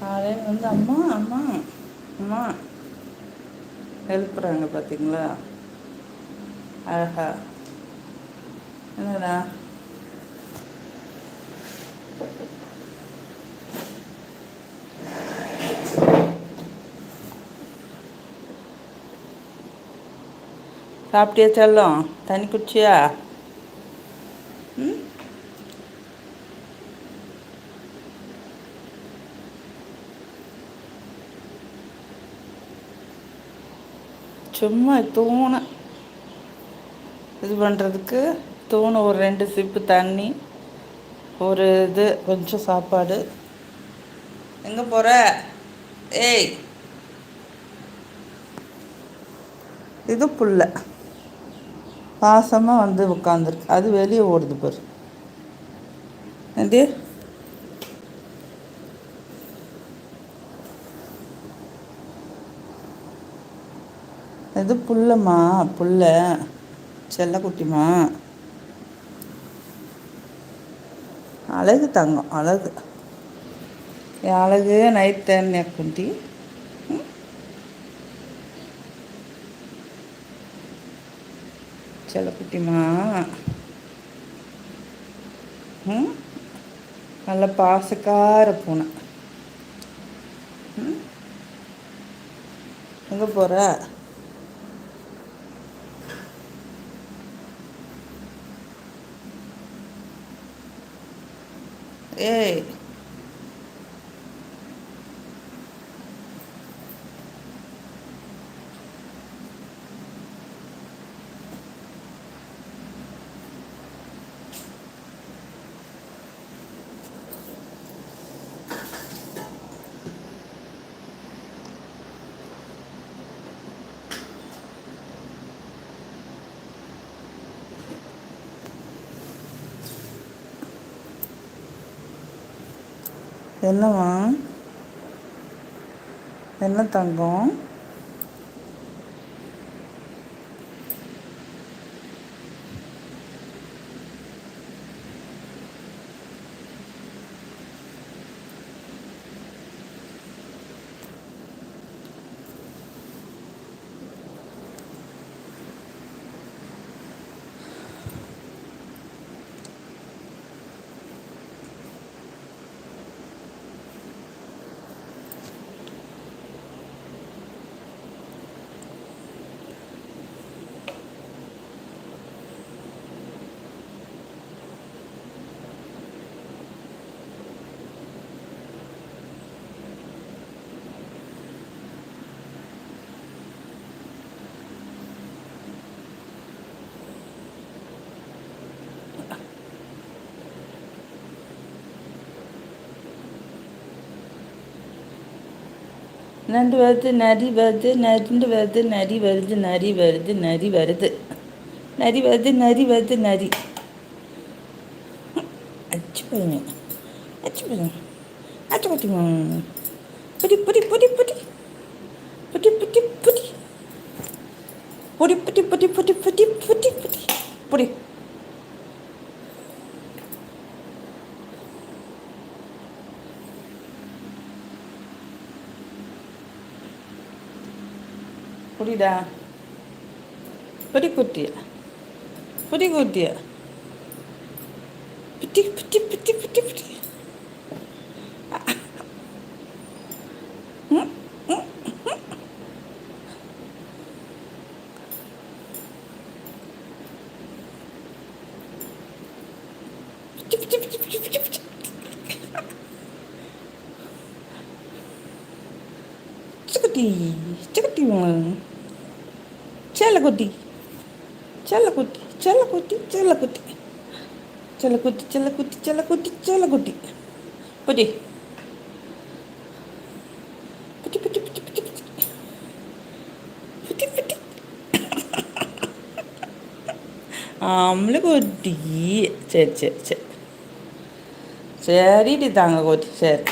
காலையில் வந்து அம்மா அம்மா அம்மா எழுப்புறாங்க பார்த்தீங்களா? அழகா என்னடா சாப்பிட்டியா செல்லம்? தண்ணி குடிச்சியா? ம், சும்மா தூணை இது பண்ணுறதுக்கு தூணை ஒரு 2 சிப்பு தண்ணி, ஒரு இது கொஞ்சம் சாப்பாடு. எங்கே போகிற? ஏய், இது புல்லை பாசமாக வந்து உட்காந்துருக்கு. அது வெளியே ஓடுது பாரு. அது இது புல்லம்மா, புல்ல செல்லக்குட்டிமா. அழகு தங்கம், அழகு. என் அழகு நைட் டைம் குட்டி. செல்லக்குட்டிமா. ம், நல்ல பாசக்கார பூனை. ம், எங்கே போகிற? ஏய், என்னம்மா? என்ன தங்கம்? நண்டு வருது, நரி வருது, நண்டு வருது, நரி வருது, நரி வருது, நரி வருது, நரி வருது, நரி வருது, நரி. அச்சு பாருங்க, அச்சு பாருங்க, அச்சு பாட்டிமா. புடி புடி புடி புடி புடி புடி புடி புடி புடி புடி புடி புடி புடி புடி புடி புடிடா. புடி குட்டியா, புடி குட்டியா, புட்டி புட்டி புட்டி புட்டி புட்டி. ம், ம். புட்டி புட்டி புட்டி புட்டி புட்டி புட்டி. சிக்குட்டி, சிக்குட்டி, செல்லக்குட்டி, செல்லக்குட்டி, செல்லக்குட்டி, செல்லக்குட்டி, செல்லக்குட்டி, செல்லக்குட்டி, செல்லக்குட்டி, செல்லக்குட்டி. புடி புட்டி புட்டி புட்டி புட்டி புட்டி புட்டி புட்டி. ஆம்பளை குட்டி. சரி சரி சரி சரிடி தாங்க கோட்டி. சரி.